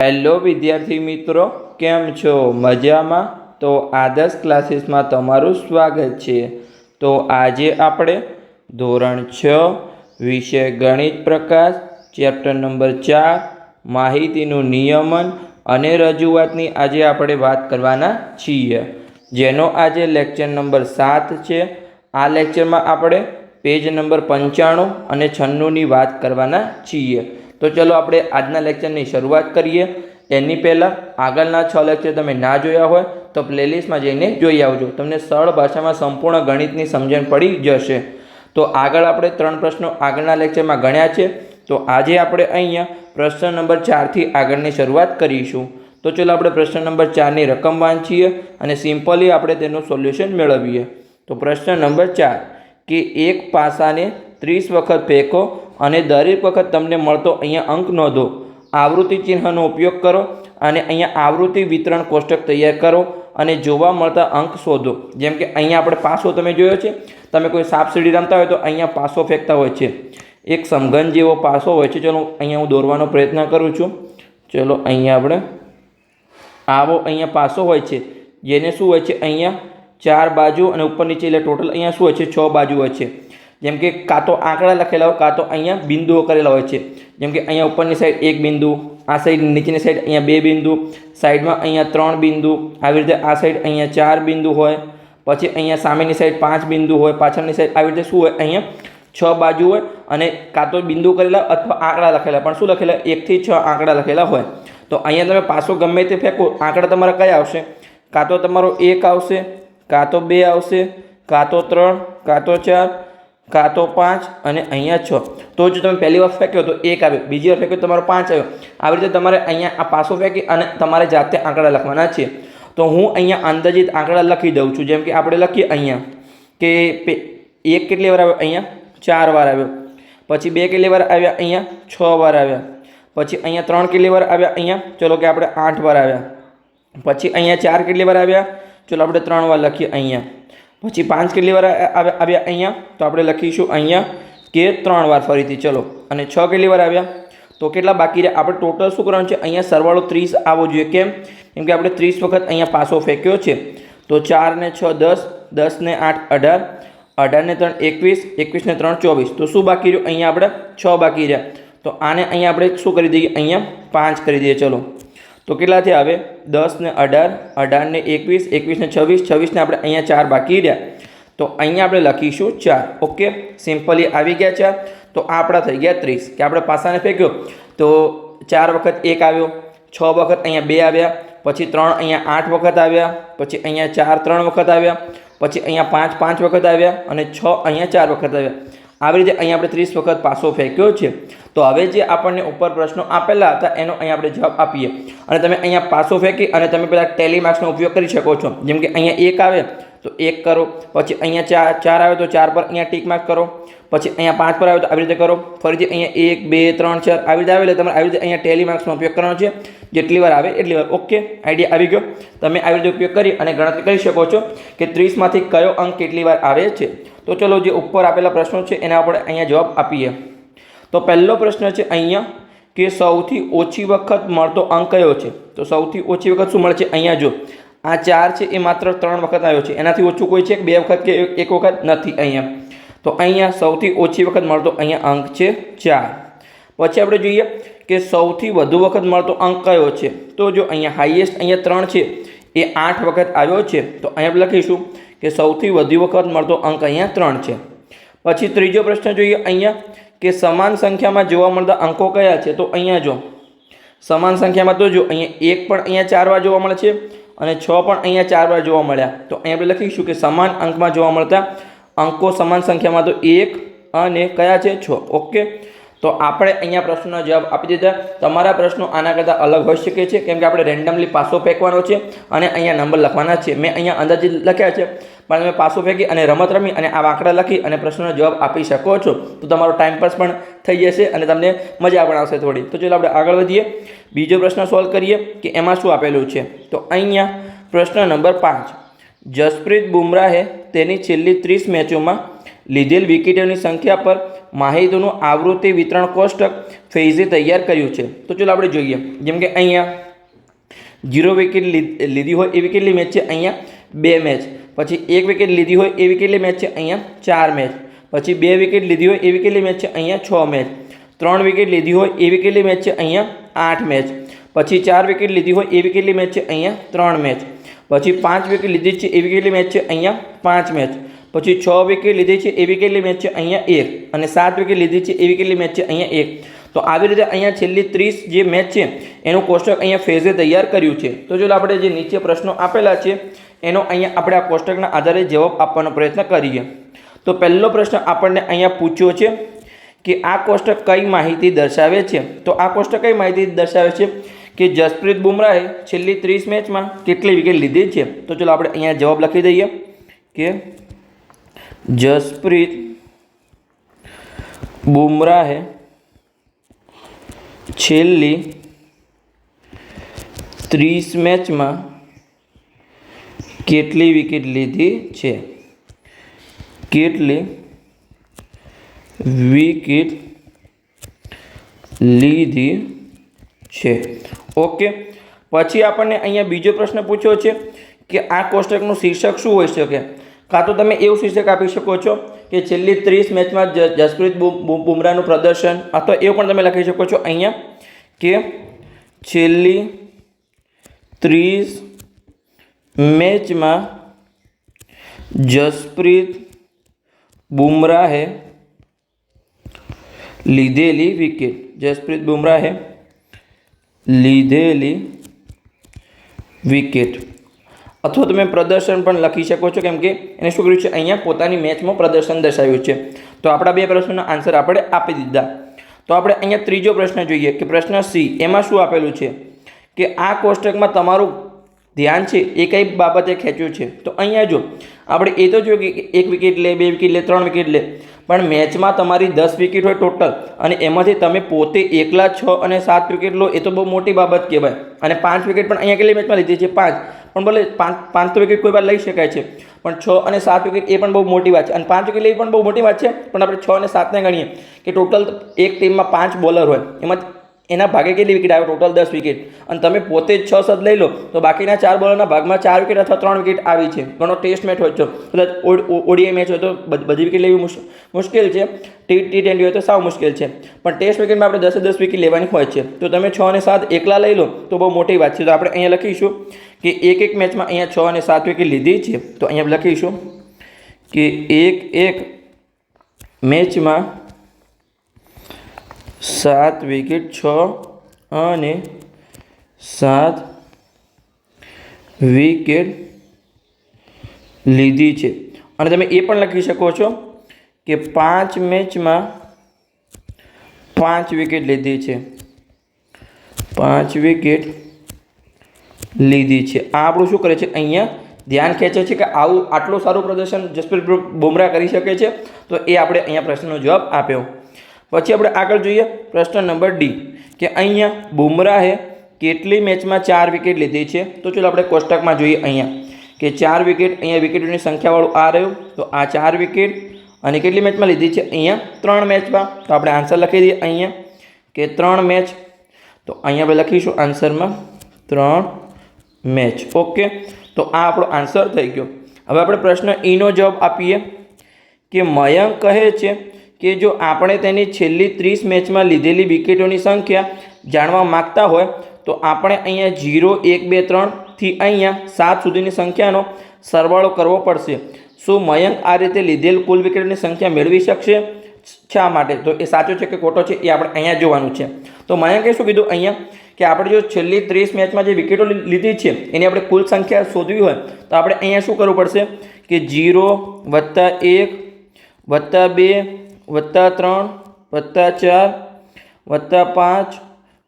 Hello વિદ્યાર્થી મિત્રો, કેમ છો? મજામાં? તો આદર્શ ક્લાસીસમાં તમારું સ્વાગત છે. તો આજે આપણે ધોરણ 6 વિષય ગણિત પ્રકાશ ચેપ્ટર નંબર 4 માહિતીનું નિયમન અને રજૂઆતની આજે આપણે વાત કરવાના છીએ, જેનો આજે લેક્ચર નંબર 7 છે. આ લેક્ચરમાં આપણે પેજ નંબર 95 અને 96ની વાત કરવાના છીએ. તો ચલો આપણે આજના લેક્ચરની શરૂઆત કરીએ. એની પહેલાં આગળના 6 લેક્ચર તમે ના જોયા હોય તો પ્લેલિસ્ટમાં જઈને જોઈ આવજો. તમને સરળ ભાષામાં સંપૂર્ણ ગણિતની સમજણ પડી જશે. તો આગળ આપણે 3 પ્રશ્નો આગળના લેક્ચરમાં ગણ્યા છે. તો આજે આપણે અહીંયા પ્રશ્ન નંબર 4થી આગળની શરૂઆત કરીશું. તો ચલો આપણે પ્રશ્ન નંબર 4ની રકમ વાંચીએ અને સિમ્પલી આપણે તેનું સોલ્યુશન મેળવીએ. તો પ્રશ્ન નંબર 4 કે એક પાસાને 30 વખત ફેંકો અને દરેક વખત તમને મળતો અહીંયા અંક નોંધો. આવૃત્તિ ચિહ્નનો ઉપયોગ કરો અને અહીંયા આવૃત્તિ વિતરણ કોષ્ટક તૈયાર કરો અને જોવા મળતા અંક શોધો. જેમ કે અહીંયા આપણે પાસો તમે જોયો છે. તમે કોઈ સાપ સીડી રમતા હોય તો અહીંયા પાસો ફેંકતા હોય છે. એક સમઘન જેવો પાસો હોય છે. ચલો અહીંયા હું દોરવાનો પ્રયત્ન કરું છું. ચલો અહીંયા આપણે આવો અહીંયા પાસો હોય છે, જેને શું હોય છે, અહીંયા 4 બાજુ અને ઉપર નીચે, એટલે ટોટલ અહીંયા શું હોય છે, 6 બાજુ હોય છે. જેમ કે કાં તો આંકડા લખેલા હોય કાં તો અહીંયા બિંદુઓ કરેલા હોય છે. જેમ કે અહીંયા ઉપરની સાઈડ 1 બિંદુ, આ સાઈડ નીચેની સાઈડ અહીંયા 2 બિંદુ, સાઈડમાં અહીંયા 3 બિંદુ, આવી રીતે આ સાઈડ અહીંયા 4 બિંદુ હોય, પછી અહીંયા સામેની સાઈડ 5 બિંદુ હોય, પાછળની સાઈડ આવી રીતે શું હોય, અહીંયા 6 બાજુ હોય અને કાં તો બિંદુ કરેલા અથવા આંકડા લખેલા, પણ શું લખેલા, 1 થી 6 આંકડા લખેલા હોય. તો અહીંયા તમે પાસો ગમે તે ફેંકો, આંકડા તમારા કયા આવશે? કાં તો તમારો 1 આવશે, કાં તો 2 આવશે, કાં તો 3, કાં તો 4, કાં તો 5 અને અહીંયા 6. તો જો તમે પહેલી વાર ફેંક્યો તો 1 આવ્યો, બીજી વાર ફેંક્યો તમારો 5 આવ્યો. આવી રીતે તમારે અહીંયા આ પાસો ફેંકી અને તમારે જાતે આંકડા લખવાના છે. તો હું અહીંયા અંદાજિત આંકડા લખી દઉં છું. જેમ કે આપણે લખીએ અહીંયા કે 1 કેટલી વાર આવ્યો, અહીંયા 4 વાર આવ્યો. પછી 2 કેટલી વાર આવ્યા, અહીંયા 6 વાર આવ્યા. પછી અહીંયા 3 કેટલી વાર આવ્યા, અહીંયા ચલો કે આપણે 8 વાર આવ્યા. પછી અહીંયા 4 કેટલી વાર આવ્યા, ચલો આપણે 3 વાર લખીએ અહીંયા. પછી 5 કેટલી વાર આવ્યા અહીંયા, તો આપણે લખીશું અહીંયા કે 3 વાર ફરીથી. ચલો, અને 6 કેટલી વાર આવ્યા, તો કેટલા બાકી રહ્યા? આપણે ટોટલ શું કરવાનું છે, અહીંયા સરવાળો 30 આવવો જોઈએ. કેમ? કેમ કે આપણે 30 વખત અહીંયા પાસો ફેંક્યો છે. તો 4 ને 6 10, 10 ને 8 18, 18 ને 3 21, 21 ને 3 24. તો શું બાકી રહ્યું? અહીંયા આપણે 6 બાકી રહ્યા. તો આને અહીંયા આપણે શું કરી દઈએ, અહીંયા 5 કરી દઈએ. ચલો, તો કેટલા થયા હવે? 10 ને 18, 18 ને 21, 21 ને 26, 26 ને આપણે અહીંયા 4 બાકી રહ્યા. તો અહીંયા આપણે લખીશું 4. ઓકે, સિમ્પલી આવી ગયા 4. તો આ આપણા થઈ ગયા 30. કે આપણે પાસાને ફેંક્યો તો 4 વખત 1 આવ્યો, 6 વખત અહીંયા 2 આવ્યા, પછી 3 અહીંયા 8 વખત આવ્યા, પછી અહીંયા 4 3 વખત આવ્યા, પછી અહીંયા 5 5 વખત આવ્યા અને 6 અહીંયા 4 વખત આવ્યા. આવી રીતે અહીંયા આપણે 30 વખત પાસો ફેંક્યો છે. તો હવે જે આપણને ઉપર પ્રશ્નો આપેલા હતા એનો અહીંયા આપણે જવાબ આપીએ. અને તમે અહીંયા પાસો ફેંકી અને તમે પેલા ટેલી માર્ક્સનો ઉપયોગ કરી શકો છો. જેમ કે અહીંયા 1 આવે તો 1 કરો, પછી અહીંયા 4 આવે તો 4 પર અહીંયા ટીક માર્ક કરો, પછી અહીંયા 5 પર આવે તો આવી રીતે કરો, ફરીથી અહીંયા 1 2 3 4 આવી રીતે આવે. એટલે તમારે આવી રીતે અહીંયા ટેલી માર્ક્સનો ઉપયોગ કરવાનો છે. જેટલી વાર આવે એટલી વાર. ઓકે, આઈડિયા આવી ગયો. તમે આવી રીતે ઉપયોગ કરી અને ગણતરી કરી શકો છો કે 30માંથી કયો અંક કેટલી વાર આવે છે. તો ચલો, જે ઉપર આપેલા પ્રશ્નો છે એના આપણે અહીંયા જવાબ આપીએ. તો પહેલો પ્રશ્ન છે અહીંયા કે સૌથી ઓછી વખત મળતો અંક કયો છે? તો સૌથી ઓછી વખત શું મળે છે? અહીંયા જો આ 4 છે એ માત્ર 3 વખત આવ્યો છે. એનાથી ઓછું કોઈ છે? 2 વખત કે 1 વખત નથી અહીંયા. તો અહીંયા સૌથી ઓછી વખત મળતો અહીંયા અંક છે 4. પછી આપણે જોઈએ કે સૌથી વધુ વખત મળતો અંક કયો છે? તો જો અહીંયા હાઈએસ્ટ અહીંયા 3 છે એ 8 વખત આવ્યો છે. તો અહીંયા આપણે લખીશું કે સૌથી વધુ વખત મળતો અંક અહીંયા 3 છે. પછી ત્રીજો પ્રશ્ન જોઈએ અહીંયા કે સમાન સંખ્યામાં જોવા મળતા અંકો કયા છે? તો અહીંયા જો સમાન સંખ્યામાં તો જો અહીંયા 1 પણ અહીંયા 4 વાર જોવા મળે છે અને 6 પણ અહીંયા 4 વાર જોવા મળ્યા. તો અહીંયા આપણે લખીશું કે સમાન અંકમાં જોવા મળતા અંકો સમાન સંખ્યામાં તો 1 અને કયા છે? 6. ઓકે, તો આપણે અહીંયા પ્રશ્નોના જવાબ આપી દીધા. તમારા પ્રશ્નો આના કરતાં અલગ હોઈ શકે છે, કેમ કે આપણે રેન્ડમલી પાસો ફેંકવાનો છે અને અહીંયા નંબર લખવાના છે. મેં અહીંયા અંદાજિત લખ્યા છે, પણ તમે પાસો ફેંકી અને રમત રમી અને આ આંકડા લખી અને પ્રશ્નોનો જવાબ આપી શકો છો. તો તમારો ટાઈમ પાસ પણ થઈ જશે અને તમને મજા પણ આવશે થોડી. તો ચાલો આપણે આગળ વધીએ, બીજો પ્રશ્ન સોલ્વ કરીએ કે એમાં શું આપેલું છે. તો અહીંયા પ્રશ્ન નંબર 5, જસપ્રીત બુમરાહે તેની છેલ્લી 30 મેચોમાં લીધેલ વિકેટોની સંખ્યા પર માહિતીનું આવૃત્તિ વિતરણ કોષ્ટક ફેઝે તૈયાર કર્યું છે. તો ચાલો આપણે જોઈએ. જેમ કે અહીંયા 0 વિકેટ લીધી હોય એવી કેટલી મેચ છે? અહીંયા 2 મેચ. પછી 1 વિકેટ લીધી હોય એવી કેટલી મેચ છે? અહીંયા 4 મેચ. પછી 2 વિકેટ લીધી હોય એવી કેટલી મેચ છે? અહીંયા 6 મેચ. 3 વિકેટ લીધી હોય એવી કેટલી મેચ છે? અહીંયા 8 મેચ. પછી 4 વિકેટ લીધી હોય એવી કેટલી મેચ છે? અહીંયા 3 મેચ. પછી 5 વિકેટ લીધી છે એવી કેટલી મેચ છે? અહીંયા 5 મેચ. પછી 6 વિકેટ લીધી છે એવી કેટલી મેચ છે? અહીંયા 1. અને 7 વિકેટ લીધી છે એવી કેટલી મેચ છે? અહીંયા 1. તો આવી રીતે અહીંયા છેલ્લી 30 જે મેચ છે એનું કોષ્ટક અહીંયા ફેઝે તૈયાર કર્યું છે. તો જો આપણે જે નીચે પ્રશ્નો આપેલા છે એનો અહીંયા આપણે આ કોષ્ટકના આધારે જવાબ આપવાનો પ્રયત્ન કરીએ. તો પહેલો પ્રશ્ન આપણને અહીંયા પૂછ્યો છે કે આ કોષ્ટક કઈ માહિતી દર્શાવે છે? તો આ કોષ્ટક કઈ માહિતી દર્શાવે છે કે જસપ્રીત બુમરાહે છેલ્લી 30 મેચમાં કેટલી વિકેટ લીધી છે? તો ચલો આપણે અહીંયા જવાબ લખી દઈએ કે જસપ્રીત બુમરાહે છેલ્લી 30 મેચમાં કેટલી વિકેટ લીધી છે? કેટલી વિકેટ લીધી છે? ઓકે. પછી આપણને અહીંયા બીજો પ્રશ્ન પૂછ્યો છે કે આ કોષ્ટકનું શીર્ષક શું હોઈ શકે? કાં તો તમે એવું શીર્ષક આપી શકો છો કે છેલ્લી 30 મેચમાં જસપ્રીત બુમરાહનું પ્રદર્શન, અથવા એવું પણ તમે લખી શકો છો અહીંયા કે છેલ્લી 30 મેચમાં જસપ્રીત બુમરાહે લીધેલી વિકેટ. જસપ્રીત બુમરાહે લીધેલી વિકેટ. અથવા તમે પ્રદર્શન પણ લખી શકો છો, કેમ કે એને શું કર્યું છે? અહીંયા પોતાની મેચમાં પ્રદર્શન દર્શાવ્યું છે. તો આપણા બે પ્રશ્નોના આન્સર આપણે આપી દીધા. તો આપણે અહીંયા ત્રીજો પ્રશ્ન જોઈએ કે પ્રશ્ન સી. એમાં શું આપેલું છે કે આ કોષ્ટકમાં તમારું ધ્યાન છે એ કઈ બાબતે ખેંચ્યું છે? તો અહીંયા જો આપણે એ તો જોયું કે 1 વિકેટ લે, 2 વિકેટ લે, 3 વિકેટ લે, પણ મેચમાં તમારી 10 વિકેટ હોય ટોટલ, અને એમાંથી તમે પોતે એકલા 6 અને 7 વિકેટ લો, એ તો બહુ મોટી બાબત કહેવાય. અને 5 વિકેટ પણ અહીંયા કેટલી મેચમાં લીધી છે? 5. પણ ભલે 5 તો વિકેટ કોઈ વાર લઈ શકાય છે, પણ 6 અને 7 વિકેટ એ પણ બહુ મોટી વાત છે. અને 5 વિકેટ લેવી પણ બહુ મોટી વાત છે, પણ આપણે 6 અને 7ને ગણીએ કે ટોટલ એક ટીમમાં 5 બોલર હોય, એમાં એના ભાગે કેટલી વિકેટ આવે? Total 10 wicket. અને તમે પોતે જ 6 સદ લઈ લો તો બાકીના 4 બોલરના ભાગમાં 4 વિકેટ અથવા 3 વિકેટ આવી છે. ઘણો ટેસ્ટ મેચ હોય છે, કદાચ ઓડીઆઈ મેચ હોય તો બધી વિકેટ લેવી મુશ્કેલ છે, T20 હોય તો સાવ મુશ્કેલ છે, પણ ટેસ્ટ વિકેટમાં આપણે 10 વિકેટ લેવાની હોય છે. તો તમે 6 અને 7 એકલા લઈ લો તો બહુ મોટી વાત છે. તો આપણે અહીંયા લખીશું કે એક મેચમાં અહીંયા 6 અને 7 વિકેટ લીધી છે. તો અહીંયા લખીશું કે એક મેચમાં 7 વિકેટ, 6 અને 7 વિકેટ લીધી છે. અને તમે એ પણ લખી શકો છો કે 5 મેચમાં 5 વિકેટ લીધી છે. 5 વિકેટ લીધી છે. આ આપણું શું કરે છે? અહીંયા ધ્યાન ખેંચે છે કે આટલું સારું પ્રદર્શન જસપ્રીત બુમરાહ કરી શકે છે. તો એ આપણે અહીંયા પ્રશ્નનો જવાબ આપ્યો. પછી આપણે આગળ જોઈએ પ્રશ્ન નંબર ડી કે અહીંયા બુમરાહે કેટલી મેચમાં 4 વિકેટ લીધી છે? તો ચલો આપણે કોષ્ટકમાં જોઈએ અહીંયા કે 4 વિકેટ, અહીંયા વિકેટોની સંખ્યાવાળું આ રહ્યું. તો આ 4 વિકેટ અને કેટલી મેચમાં લીધી છે? અહીંયા 3 મેચમાં. તો આપણે આન્સર લખી દઈએ અહીંયા કે 3 મેચ. તો અહીંયા આપણે લખીશું આન્સરમાં 3 મેચ. ઓકે. તો આ આપણો આન્સર થઈ ગયો. હવે આપણે પ્રશ્ન ઈનો જવાબ આપીએ કે મયંક કહે છે કે જો આપણે તેની છેલ્લી 30 મેચમાં લીધેલી વિકેટોની સંખ્યા જાણવા માગતા હોય તો આપણે અહીંયા 0, 1, 2, 3 થી અહીંયા 7 સુધીની સંખ્યાનો સરવાળો કરવો પડશે. શું મયંક આ રીતે લીધેલ કુલ વિકેટની સંખ્યા મેળવી શકશે? શા માટે? તો એ સાચો છે કે ખોટો છે એ આપણે અહીંયા જોવાનું છે. તો મયંકે શું કીધું અહીંયા કે આપણે જો છેલ્લી 30 મેચમાં જે વિકેટો લીધી છે એની આપણે કુલ સંખ્યા શોધવી હોય તો આપણે અહીંયા શું કરવું પડશે કે 0 + 1 + 2 +3 +4 +5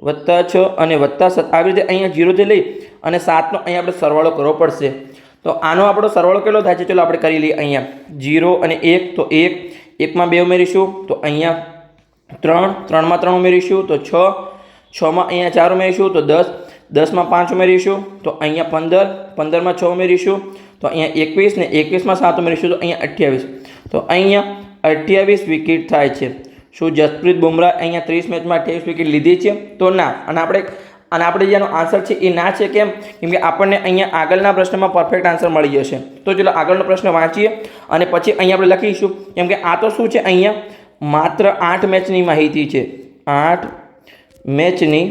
+6 અને +7 આવી રીતે અહીંયા 0 લઈ અને 7નો અહીંયા આપણે સરવાળો કરવો પડશે. તો આનો આપણો સરવાળો કેટલો થાય છે? ચલો આપણે કરી લઈએ. અહીંયા 0 અને 1 તો 1, 1માં 2 ઉમેરીશું તો અહીંયા 3, 3માં 3 ઉમેરીશું તો 6, 6માં અહીંયા 4 ઉમેરીશું તો 10, 10માં 5 ઉમેરીશું તો અહીંયા 15, 15માં 6 ઉમેરીશું તો અહીંયા 21 ને 21માં 7 ઉમેરીશું તો અહીંયા 28. તો અહીંયા 28 વિકેટ થાય છે। શું જસપ્રીત બુમરાહ અહીંયા 30 મેચમાં 28 વિકેટ લીધી છે? તો ના। અને આપણે જેનો આન્સર છે એ ના છે, કેમ કે આપણને અહીંયા આગળના પ્રશ્નમાં પરફેક્ટ આન્સર મળી જશે। તો ચલો આગળનો પ્રશ્ન વાંચીએ અને પછી અહીંયા આપણે લખીશું, કેમ કે આ તો શું છે, અહીંયા માત્ર 8 મેચની માહિતી છે, 8 મેચની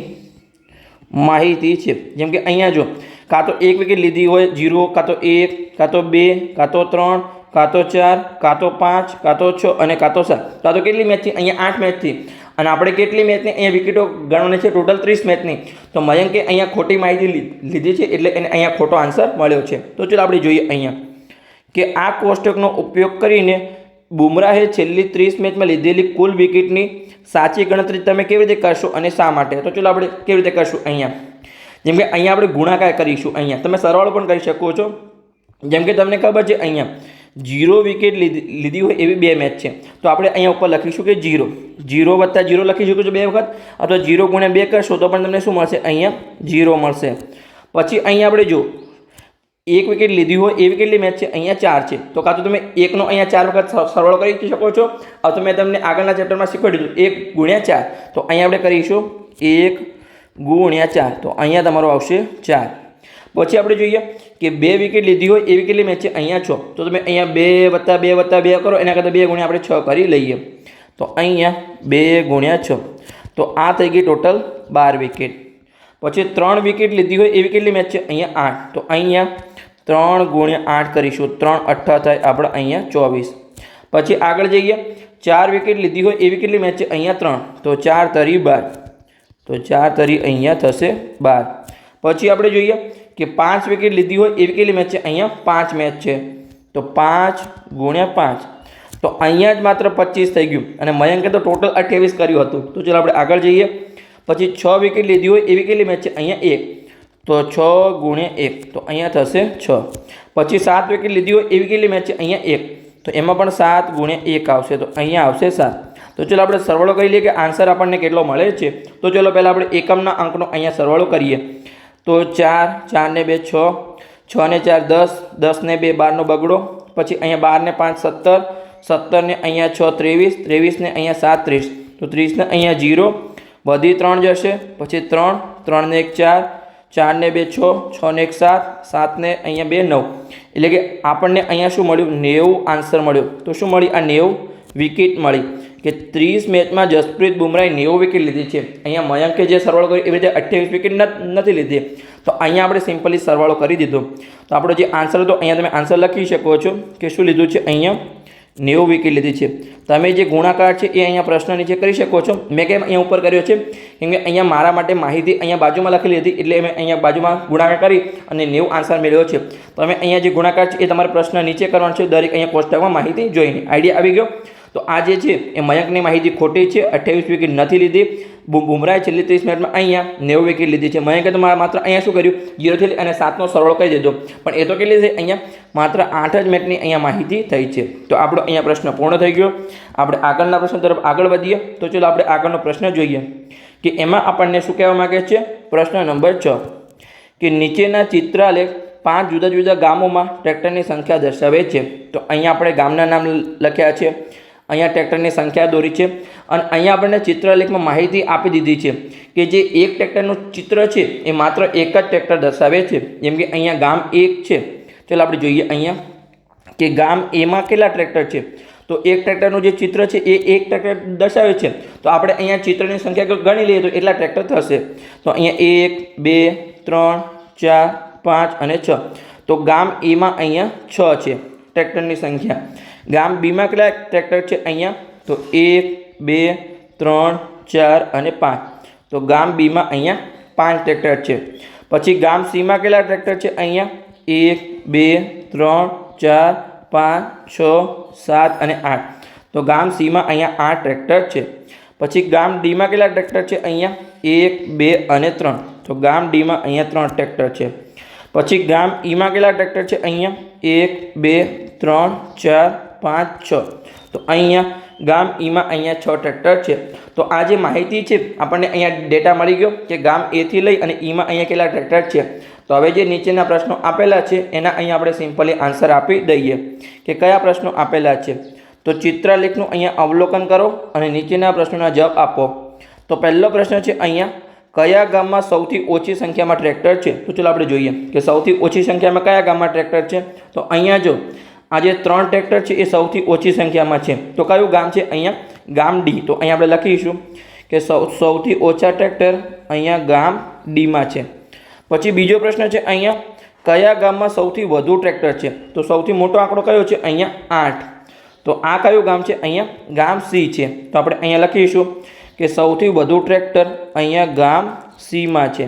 માહિતી છે। જેમ કે અહીંયા જો કાં તો 1 વિકેટ લીધી હોય 0, કાં તો 1, કાં તો 2, કાં તો 3, કાં તો 4, કાં તો 5, કાં તો 6 અને કાં તો 7। કાં તો કેટલી મેચથી? અહીંયા 8 મેચથી। અને આપણે કેટલી મેચની અહીંયા વિકેટો ગણવાની છે? ટોટલ 30 મેચની। તો મયંકે અહીંયા ખોટી માહિતી લીધી છે, એટલે એને અહીંયા ખોટો આન્સર મળ્યો છે। તો ચાલો આપણે જોઈએ અહીંયા કે આ કોષ્ટકનો ઉપયોગ કરીને બુમરાહે છેલ્લી 30 મેચમાં લીધેલી કુલ વિકેટની સાચી ગણતરી તમે કેવી રીતે કરશો અને શા માટે? તો ચાલો આપણે કેવી રીતે કરશું અહીંયા, જેમ કે અહીંયા આપણે ગુણાકાર કરીશું। અહીંયા તમે સરવાળો પણ કરી શકો છો। જેમ કે તમને ખબર છે અહીંયા 0 વિકેટ લીધી હોય એવી 2 મેચ છે, તો આપણે અહીંયા ઉપર લખીશું કે 0 + 0 લખી શકો છો 2 વખત, અથવા 0 × 2 કરશો તો પણ તમને શું મળશે? અહીંયા 0 મળશે। પછી અહીંયા આપણે જો 1 વિકેટ લીધી હોય એવી કેટલી મેચ છે? અહીંયા 4 છે, તો કાં તો તમે 1નો અહીંયા 4 વખત સરવાળો કરી શકો છો, અથવા મેં તમને આગળના ચેપ્ટરમાં શીખવાડી દીધું 1 × 4। તો અહીંયા આપણે કરીશું 1 × 4, તો અહીંયા તમારો આવશે 4। પછી આપણે જોઈએ કે 2 વિકેટ લીધી હોય એવી કેટલી મેચ છે? અહીંયા 6, તો તમે અહીંયા 2 + 2 + 2 કરો, એના કરતાં 2 × આપણે 6 કરી લઈએ, તો અહીંયા 2 × 6, તો આ થઈ ગઈ ટોટલ 12 વિકેટ। પછી 3 વિકેટ લીધી હોય એવી કેટલી મેચ છે? અહીંયા 8, તો અહીંયા 3 × 8 કરીશું, 3 × 8 થાય આપણે અહીંયા 24। પછી આગળ જઈએ, 4 વિકેટ લીધી હોય એવી કેટલી મેચ છે? અહીંયા 3, તો 4 × 3 = 12, તો 4 × 3 અહીંયા થશે 12। પછી આપણે જોઈએ કે 5 વિકેટ લીધી હોય એવી કેટલી મેચ છે? અહીંયા 5 મેચ છે, તો 5 × 5, તો અહીંયા જ માત્ર 25 થઈ ગયું, અને મયંકે તો ટોટલ 28 કર્યું હતું। તો ચાલો આપણે આગળ જઈએ। પછી 6 વિકેટ લીધી હોય એવી કેટલી મેચ છે? અહીંયા 1, તો 6 × 1, તો અહીંયા થશે 6। પછી 7 વિકેટ લીધી હોય એવી કેટલી મેચ છે? અહીંયા 1, તો એમાં પણ 7 × 1 આવશે, તો અહીંયા આવશે 7। તો ચલો આપણે સરવાળો કરી લઈએ કે આન્સર આપણને કેટલો મળે છે। તો ચલો પહેલાં આપણે એકમના અંકનો અહીંયા સરવાળો કરીએ। તો 4, 4 ને 2 6, 6 ને 4 10, 10 ને 2 12 નો બગડો। પછી અહીંયા 12 ને 5 17, 17 ને અહીંયા 6 23, 23 ને અહીંયા 7 30, તો 30 ને અહીંયા 0 વધી 3 જશે। પછી 3, 3 ને 1 4, 4 ને 2 6, 6 ને 1 7, 7 ને અહીંયા 2 9, એટલે કે આપણને અહીંયા શું મળ્યું? 90 આન્સર મળ્યો। તો શું મળી? આ 90 વિકેટ મળી, કે 30 મેચમાં જસપ્રીત બુમરાહે 90 વિકેટ લીધી છે। અહીંયા મયંકે જે સરવાળો કર્યો એવી રીતે 28 વિકેટ નથી લીધી, તો અહીંયા આપણે સિમ્પલી સરવાળો કરી દીધો। તો આપણો જે આન્સર હતો અહીંયા તમે આન્સર લખી શકો છો કે શું લીધું છે? અહીંયા 90 વિકેટ લીધી છે। તમે જે ગુણાકાર છે એ અહીંયા પ્રશ્ન નીચે કરી શકો છો। મેં કેમ અહીંયા ઉપર કર્યો છે? કેમ કે અહીંયા મારા માટે માહિતી અહીંયા બાજુમાં લખેલી હતી, એટલે મેં અહીંયા બાજુમાં ગુણાકાર કરી અને 90 આન્સર મેળવ્યો છે। તમે અહીંયા જે ગુણાકાર છે એ તમારે પ્રશ્ન નીચે કરવાનો છે, દરેક અહીંયા કોષ્ટકમાં માહિતી જોઈને આઈડિયા આવી ગયો। તો આ જે છે એ મયંકની માહિતી ખોટી છે, 28 વિકેટ નથી લીધી। બુમરાહે છેલ્લી 30 મિનિટમાં અહીંયા 90 વિકેટ લીધી છે। મયંકે તો માત્ર અહીંયા શું કર્યું? 0 થી અને 7નો સરવાળો કરી દીધો, પણ એ તો કેટલી છે? અહીંયા માત્ર 8 જ મેચની અહીંયા માહિતી થઈ છે। તો આપણો અહીંયા પ્રશ્ન પૂર્ણ થઈ ગયો। આપણે આગળના પ્રશ્ન તરફ આગળ વધીએ। તો ચલો આપણે આગળનો પ્રશ્ન જોઈએ કે એમાં આપણને શું કહેવા માગે છે? પ્રશ્ન નંબર 6 કે નીચેના ચિત્રાલેખ 5 જુદા જુદા ગામોમાં ટ્રેક્ટરની સંખ્યા દર્શાવે છે। તો અહીંયા આપણે ગામના નામ લખ્યા છે, અહીંયા ટ્રેક્ટરની સંખ્યા દોરી છે, અને અહીંયા આપણને ચિત્રલેખમાં માહિતી આપી દીધી છે કે જે એક ટ્રેક્ટરનું ચિત્ર છે એ માત્ર એક જ ટ્રેક્ટર દર્શાવે છે। જેમ કે અહીંયા ગામ 1 છે, ચાલો આપણે જોઈએ અહીંયા કે ગામ એમાં કેટલા ટ્રેક્ટર છે? તો એક ટ્રેક્ટરનું જે ચિત્ર છે એ એક ટ્રેક્ટર દર્શાવે છે, તો આપણે અહીંયા ચિત્રની સંખ્યા ગણી લઈએ તો એટલા ટ્રેક્ટર થશે। તો અહીંયા 1 2 3 4 5 અને 6, તો ગામ એમાં અહીંયા 6 છે ટ્રેક્ટરની સંખ્યા। ગામ બીમાં કેટલા ટ્રેક્ટર છે? અહીંયા તો 1 2 3 4 અને 5, તો ગામ બીમાં અહીંયા 5 ટ્રેક્ટર છે। પછી ગામ સીમાં કેટલા ટ્રેક્ટર છે? અહીંયા 1 2 3 4 5 6 7 અને 8, તો ગામ સીમાં અહીંયા 8 ટ્રેક્ટર છે। પછી ગામ ડીમાં કેટલા ટ્રેક્ટર છે? અહીંયા 1 2 અને 3, તો ગામ ડીમાં અહીંયા 3 ટ્રેક્ટર છે। પછી ગામ ઈમાં કેટલા ટ્રેક્ટર છે? અહીંયા 1 2 3 4 5 6, તો અહીંયા ગામ ઈમાં અહીંયા 6 ટ્રેક્ટર છે। તો આ જે માહિતી છે આપણને અહીંયા ડેટા મળી ગયો કે ગામ એથી લઈ અને ઈમાં અહીંયા કેટલા ટ્રેક્ટર છે। તો હવે જે નીચેના પ્રશ્નો આપેલા છે એના અહીંયા આપણે સિમ્પલી આન્સર આપી દઈએ કે કયા પ્રશ્નો આપેલા છે। તો ચિત્રલેખનું અહીંયા અવલોકન કરો અને નીચેના પ્રશ્નોના જવાબ આપો. તો પહેલો પ્રશ્ન છે અહીંયા, કયા ગામમાં સૌથી ઓછી સંખ્યામાં ટ્રેક્ટર છે? તો ચલો આપણે જોઈએ કે સૌથી ઓછી સંખ્યામાં કયા ગામમાં ટ્રેક્ટર છે. તો અહીંયા જો આ જે 3 ટ્રેક્ટર છે એ સૌથી ઓછી સંખ્યામાં છે. તો કયું ગામ છે? અહીંયા ગામ ડી. તો અહીંયા આપણે લખીશું કે સૌથી ઓછા ટ્રેક્ટર અહીંયા ગામ ડીમાં છે. પછી બીજો પ્રશ્ન છે અહીંયા, કયા ગામમાં સૌથી વધુ ટ્રેક્ટર છે? તો સૌથી મોટો આંકડો કયો છે? અહીંયા 8. તો આ કયું ગામ છે? અહીંયા ગામ સી છે. તો આપણે અહીંયા લખીશું કે સૌથી વધુ ટ્રેક્ટર અહીંયા ગામ સીમાં છે.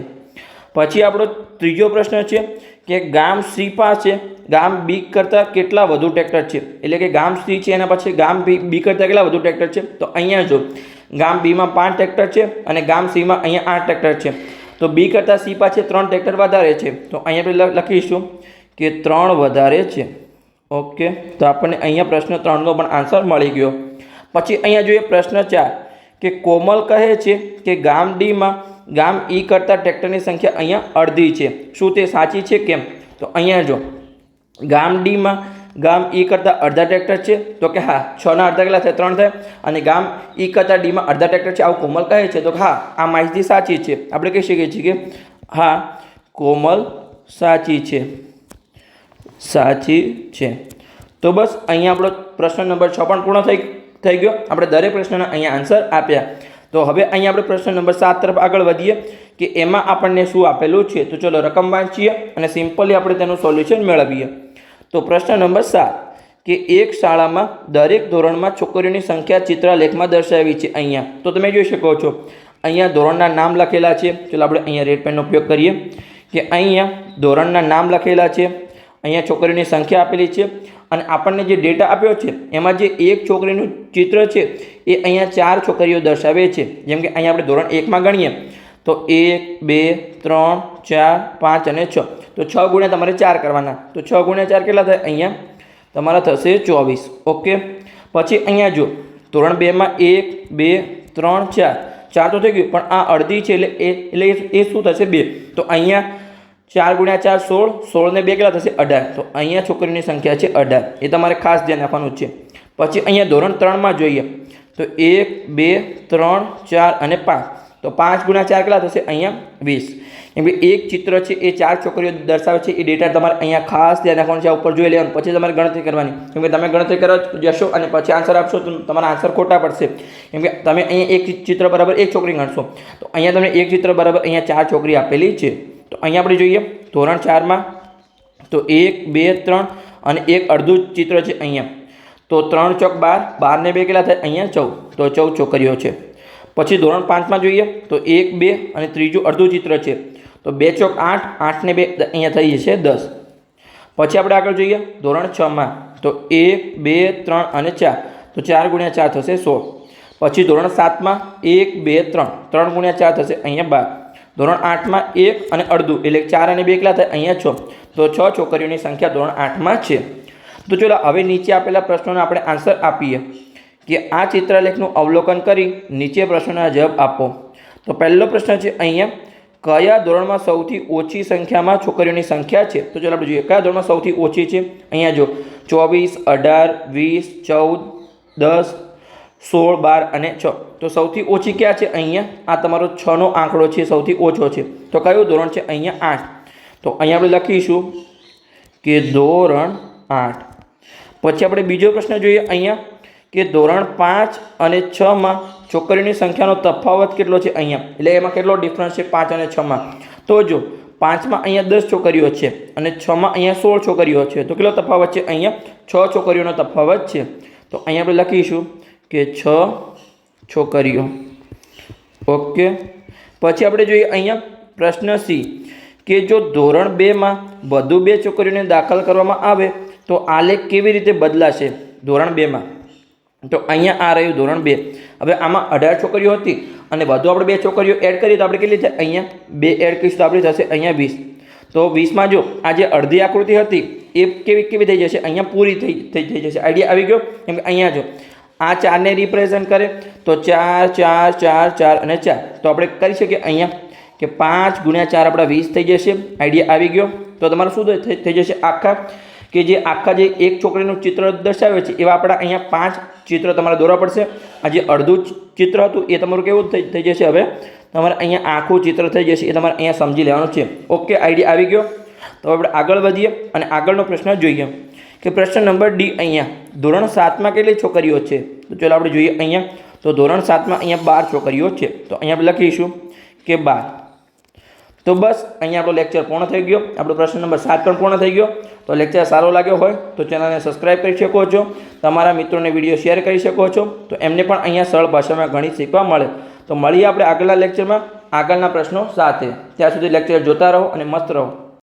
પછી આપણો ત્રીજો પ્રશ્ન છે કે ગામ સી પાસે ગામ બી કરતાં કેટલા વધુ ટ્રેક્ટર છે? એટલે કે ગામ સી છે એના પછી ગામ બી કરતાં કેટલા વધુ ટ્રેક્ટર છે? તો અહીંયા જો ગામ બીમાં 5 ટ્રેક્ટર છે અને ગામ સીમાં અહીંયા 8 ટ્રેક્ટર છે. તો બી કરતાં સી પાસે 3 ટ્રેક્ટર વધારે છે. તો અહીંયા આપણે લખીશું કે 3 વધારે છે. ઓકે, તો આપણને અહીંયા પ્રશ્ન 3નો પણ આન્સર મળી ગયો. પછી અહીંયા જોઈએ પ્રશ્ન 4 કે કોમલ કહે છે કે ગામ ડીમાં ગામ ઈ કરતાં ટ્રેક્ટરની સંખ્યા અહીંયા અડધી છે. શું તે સાચી છે? કેમ? તો અહીંયા જો ગામ ડીમાં ગામ ઈ કરતાં અડધા ટ્રેક્ટર છે. તો કે હા, 6ના અડધા કેટલા થાય? 3 થાય. અને ગામ ઈ કરતાં ડીમાં અડધા ટ્રેક્ટર છે આવું કોમલ કહે છે. તો હા, આ માહિતી સાચી છે. આપણે કહી શકીએ છીએ કે હા, કોમલ સાચી છે. સાચી છે. તો બસ અહીંયા આપણો પ્રશ્ન નંબર 6 પણ પૂર્ણ થઈ ગયો. આપણે દરેક પ્રશ્નના અહીંયા આન્સર આપ્યા. તો હવે અહીંયા આપણે પ્રશ્ન નંબર 7 તરફ આગળ વધીએ કે એમાં આપણને શું આપેલું છે. તો ચલો રકમ વાંચીએ અને સિમ્પલી આપણે તેનું સોલ્યુશન મેળવીએ. તો પ્રશ્ન નંબર 7 કે એક શાળામાં દરેક ધોરણમાં છોકરીઓની સંખ્યા ચિત્રલેખમાં દર્શાવી છે અહીંયા. તો તમે જોઈ શકો છો અહીંયા ધોરણના નામ લખેલા છે. ચલો આપણે અહીંયા રેડ પેનનો ઉપયોગ કરીએ કે અહીંયા ધોરણના નામ લખેલા છે, અહીંયા છોકરીઓની સંખ્યા આપેલી છે અને આપણને જે ડેટા આપ્યો છે એમાં જે એક છોકરીનું ચિત્ર છે એ અહીંયા 4 છોકરીઓ દર્શાવે છે. જેમ કે અહીંયા આપણે ધોરણ 1માં ગણીએ તો 1 2 3 4 5 અને 6. તો 6 ગુણ્યા તમારે 4 કરવાના. તો 6 ગુણ્યા 4 કેટલા થાય? અહીંયા તમારા થશે 24. ઓકે, પછી અહીંયા જો ધોરણ 2માં 1 2 3 4 તો થઈ ગયું, પણ આ અડધી છે એટલે એ શું થશે? 2. તો અહીંયા 4 ગુણ્યા 4 16, 16 ને 2 કેટલા થશે? 18. તો અહીંયા છોકરીની સંખ્યા છે 18. એ તમારે ખાસ ધ્યાન રાખવાનું છે. પછી અહીંયા ધોરણ 3માં જોઈએ તો 1 2 3 4 અને 5. તો 5 ગુણ્યા 4 કેટલા થશે? અહીંયા 20. કેમ કે એક ચિત્ર છે એ 4 છોકરીઓ દર્શાવે છે. એ ડેટા તમારે અહીંયા ખાસ ધ્યાન રાખવાનું છે. આ ઉપર જોઈ લેવાનું, પછી તમારે ગણતરી કરવાની. કેમ કે તમે ગણતરી કરવા જશો અને પછી આન્સર આપશો તો તમારા આન્સર ખોટા પડશે. કેમ કે તમે અહીંયા એક ચિત્ર બરાબર 1 છોકરી ગણશો તો અહીંયા તમને એક ચિત્ર બરાબર અહીંયા 4 છોકરી આપેલી છે. તો અહીંયા આપણે જોઈએ ધોરણ 4માં તો 1 2 3 અને એક અડધું ચિત્ર છે અહીંયા. તો 3 ચોક 12, 12 ને 2 કેટલા થાય? અહીંયા 14. તો 14 છોકરીઓ છે. પછી ધોરણ 5માં જોઈએ તો 1 2 અને ત્રીજું અડધું ચિત્ર છે. તો 2 ચોક 8, 8 ને 2 અહીંયા થઈ જશે 10. પછી આપણે આગળ જોઈએ ધોરણ 6માં તો 1 2 3 અને 4. તો 4 ગુણ્યા 4 થશે 16. પછી ધોરણ 7માં 1 2 3, 3 ગુણ્યા 4 થશે અહીંયા 12. ધોરણ 8માં 1 અને અડધું એટલે 4 અને 2 કેટલા થાય? અહીંયા 6. તો 6 છોકરીઓની સંખ્યા ધોરણ 8માં છે. તો ચલો હવે નીચે આપેલા પ્રશ્નોનો આપણે આન્સર આપીએ કે આ ચિત્રલેખનું અવલોકન કરી નીચે પ્રશ્નોના જવાબ આપો. તો પહેલો પ્રશ્ન છે અહીંયા, કયા ધોરણમાં સૌથી ઓછી સંખ્યામાં છોકરીઓની સંખ્યા છે? તો ચલો આપણે જોઈએ કયા ધોરણમાં સૌથી ઓછી છે. અહીંયા જો 24 18 20 14 10 16 12 અને 6. તો સૌથી ઓછી ક્યાં છે? અહીંયા આ તમારો 6નો આંકડો છે, સૌથી ઓછો છે. તો કયું ધોરણ છે? અહીંયા 8. તો અહીંયા આપણે લખીશું કે ધોરણ 8. પછી આપણે બીજો પ્રશ્ન જોઈએ અહીંયા કે ધોરણ 5 અને 6માં છોકરીઓની સંખ્યાનો તફાવત કેટલો છે? અહીંયા એટલે એમાં કેટલો ડિફરન્સ છે 5 અને 6માં? તો જો 5માં અહીંયા 10 છોકરીઓ છે અને 6માં અહીંયા 16 છોકરીઓ છે. તો કેટલો તફાવત છે? અહીંયા 6 છોકરીઓનો તફાવત છે. તો અહીંયા આપણે લખીશું કે 6 છોકરીઓ. ઓકે, પછી આપણે જોઈએ અહીંયા પ્રશ્ન સી કે જો ધોરણ 2માં વધુ 2 છોકરીઓને દાખલ કરવામાં આવે તો આલેખ કેવી રીતે બદલાશે ધોરણ 2માં? તો અહીંયા આ રહ્યું ધોરણ 2. હવે આમાં 18 છોકરીઓ હતી અને વધુ આપણે 2 છોકરીઓ એડ કરીએ તો આપણે કેટલી થાય? અહીંયા 2 એડ કરીશું તો આપણી થશે અહીંયા 20. તો 20માં જો આ જે અડધી આકૃતિ હતી એ કેવી થઈ જશે? અહીંયા પૂરી થઈ જશે. આઈડિયા આવી ગયો? કેમ કે અહીંયા જો આ 4ને રિપ્રેઝન્ટ કરે તો 4 4 4 4 અને 4. તો આપણે કરી શકીએ અહીંયા કે 5 ગુણ્યા 4 આપણા 20 થઈ જશે. આઈડિયા આવી ગયો? તો તમારું શું થઈ જશે? આખા કે જે આખા જે એક છોકરીનું ચિત્ર દર્શાવે છે એવા આપણા અહીંયા 5 ચિત્ર તમારે દોરવા પડશે. આ જે અડધું ચિત્ર હતું એ તમારું કેવું થઈ જશે, હવે તમારે અહીંયા આખું ચિત્ર થઈ જશે, એ તમારે અહીંયા સમજી લેવાનું છે. ઓકે, આઈડિયા આવી ગયો. તો આપણે આગળ વધીએ અને આગળનો પ્રશ્ન જોઈએ કે પ્રશ્ન નંબર ડી. અહીંયા ધોરણ 7માં કેટલી છોકરીઓ છે? તો ચાલો આપણે જોઈએ. અહીંયા તો ધોરણ 7માં અહીંયા 12 છોકરીઓ છે. તો અહીંયા આપણે લખીશું કે 12. તો બસ અહીંયા આપણો લેક્ચર પૂર્ણ થઈ ગયો. આપણો પ્રશ્ન નંબર 7 પણ પૂર્ણ થઈ ગયો. તો લેક્ચર સારો લાગ્યો હોય તો ચેનલને સબસ્ક્રાઈબ કરી શકો છો, તમારા મિત્રોને વિડીયો શેર કરી શકો છો, તો એમને પણ અહીંયા સરળ ભાષામાં ગણિત શીખવા મળે. તો મળીએ આપણે આગળના લેક્ચરમાં આગળના પ્રશ્નો સાથે. ત્યાં સુધી લેક્ચર જોતા રહો અને મસ્ત રહો.